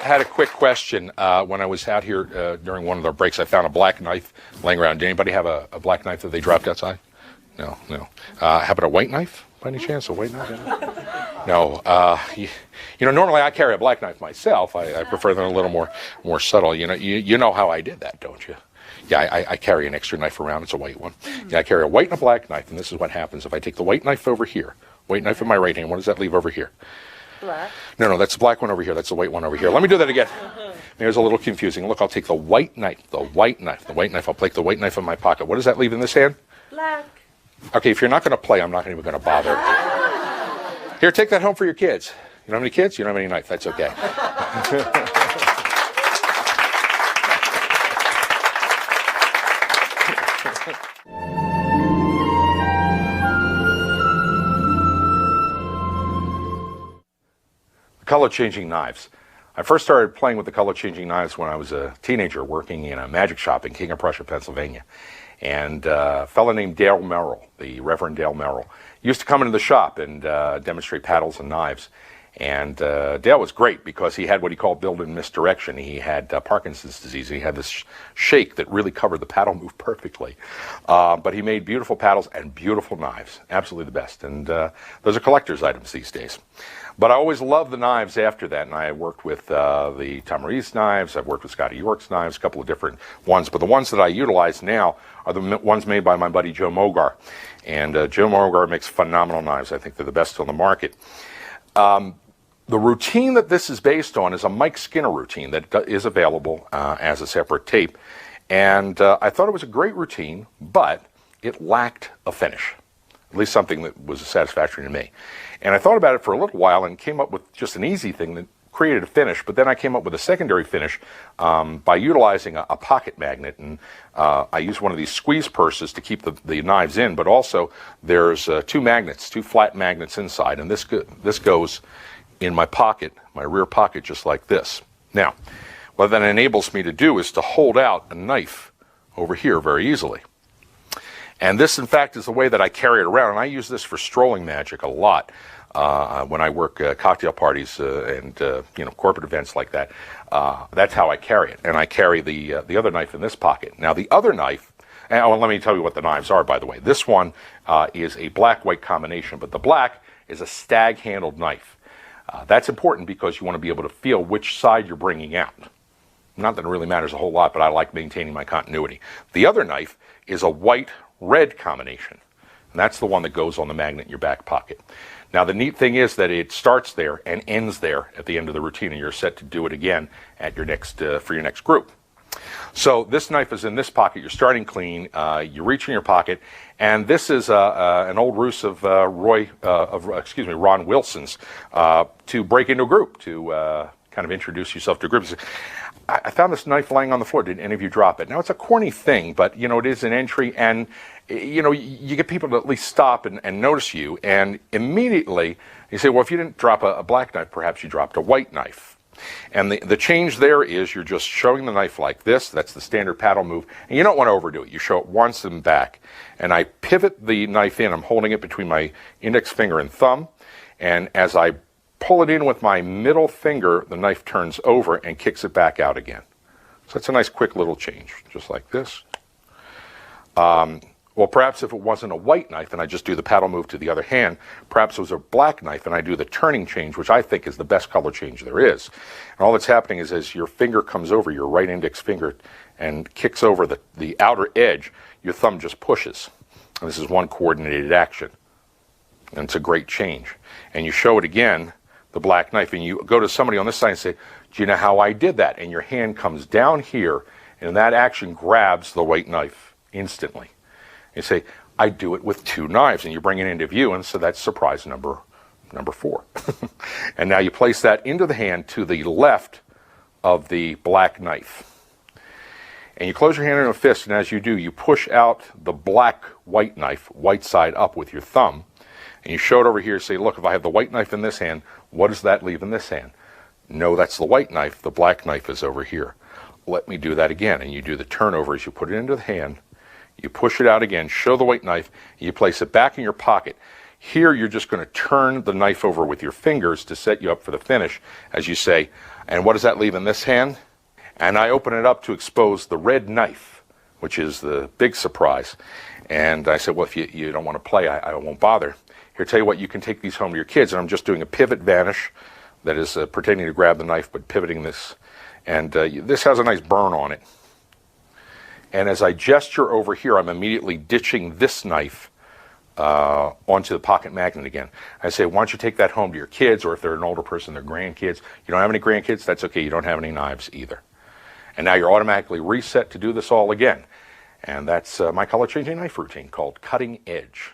had a quick question. When I was out here during one of the breaks, I found a black knife laying around. Did anybody have a black knife that they dropped outside? No. How about a white knife, by any chance? A white knife? No. Normally I carry a black knife myself. I prefer them a little more subtle. You know how I did that, don't you? Yeah, I carry an extra knife around. It's a white one. Yeah, I carry a white and a black knife, and this is what happens. If I take the white knife over here, white knife in my right hand, what does that leave over here? Black. No, that's the black one over here. That's the white one over here. Let me do that again. Maybe it was a little confusing. Look, I'll take the white knife. I'll take the white knife in my pocket. What does that leave in this hand? Black. Okay, if you're not going to play, I'm not even going to bother. Here, take that home for your kids. You don't have any kids? You don't have any knife. That's okay. Color-changing knives. I first started playing with the color-changing knives when I was a teenager working in a magic shop in King of Prussia, Pennsylvania. And a fellow named Dale Merrill, the Reverend Dale Merrill, used to come into the shop and demonstrate paddles and knives. And Dale was great because he had what he called built-in misdirection. He had Parkinson's disease. He had this shake that really covered the paddle move perfectly. But he made beautiful paddles and beautiful knives, absolutely the best. And those are collector's items these days. But I always loved the knives after that, and I worked with the Tom Reese knives. I've worked with Scotty York's knives, a couple of different ones. But the ones that I utilize now are the ones made by my buddy Joe Mogar. And Joe Mogar makes phenomenal knives. I think they're the best on the market. The routine that this is based on is a Mike Skinner routine that is available as a separate tape. And I thought it was a great routine, but it lacked a finish, at least something that was satisfactory to me. And I thought about it for a little while and came up with just an easy thing that created a finish, but then I came up with a secondary finish by utilizing a pocket magnet. And I use one of these squeeze purses to keep the knives in, but also there's two flat magnets inside, and this goes in my pocket, my rear pocket, just like this. Now, what that enables me to do is to hold out a knife over here very easily. And this, in fact, is the way that I carry it around, and I use this for strolling magic a lot when I work cocktail parties and corporate events like that. That's how I carry it, and I carry the other knife in this pocket. Now, the other knife, and let me tell you what the knives are, by the way. This one is a black-white combination, but the black is a stag-handled knife. That's important because you want to be able to feel which side you're bringing out. Not that it really matters a whole lot, but I like maintaining my continuity. The other knife is a white-red combination, and that's the one that goes on the magnet in your back pocket. Now, the neat thing is that it starts there and ends there at the end of the routine, and you're set to do it again at your next for your next group. So this knife is in this pocket. You're starting clean. You reach in your pocket, and this is an old ruse of Ron Wilson's to break into a group, to kind of introduce yourself to a group. I found this knife laying on the floor. Did any of you drop it? Now, it's a corny thing, but, it is an entry, and, you get people to at least stop and notice you, and immediately you say, well, if you didn't drop a black knife, perhaps you dropped a white knife. And the change there is you're just showing the knife like this. That's the standard paddle move, and you don't want to overdo it. You show it once and back, and I pivot the knife in. I'm holding it between my index finger and thumb, and as I pull it in with my middle finger, the knife turns over and kicks it back out again. So it's a nice quick little change, just like this. Well, perhaps if it wasn't a white knife and I just do the paddle move to the other hand, perhaps it was a black knife and I do the turning change, which I think is the best color change there is. And all that's happening is as your finger comes over, your right index finger, and kicks over the outer edge, your thumb just pushes. And this is one coordinated action. And it's a great change. And you show it again, the black knife, and you go to somebody on this side and say, do you know how I did that? And your hand comes down here, and that action grabs the white knife instantly. You say, I do it with two knives, and you bring it into view, and so that's surprise number 4. And now you place that into the hand to the left of the black knife. And you close your hand in a fist, and as you do, you push out the black-white knife, white side up with your thumb, and you show it over here and say, look, if I have the white knife in this hand, what does that leave in this hand? No, that's the white knife. The black knife is over here. Let me do that again. And you do the turnover as you put it into the hand. You push it out again, show the white knife, and you place it back in your pocket. Here you're just going to turn the knife over with your fingers to set you up for the finish, as you say. And what does that leave in this hand? And I open it up to expose the red knife, which is the big surprise. And I said, well, if you don't want to play, I won't bother. Here, tell you what, you can take these home to your kids. And I'm just doing a pivot vanish, that is pretending to grab the knife, but pivoting this. And this has a nice burn on it. And as I gesture over here, I'm immediately ditching this knife onto the pocket magnet again. I say, why don't you take that home to your kids, or if they're an older person, their grandkids. You don't have any grandkids? That's okay. You don't have any knives either. And now you're automatically reset to do this all again. And that's my color changing knife routine called Cutting Edge.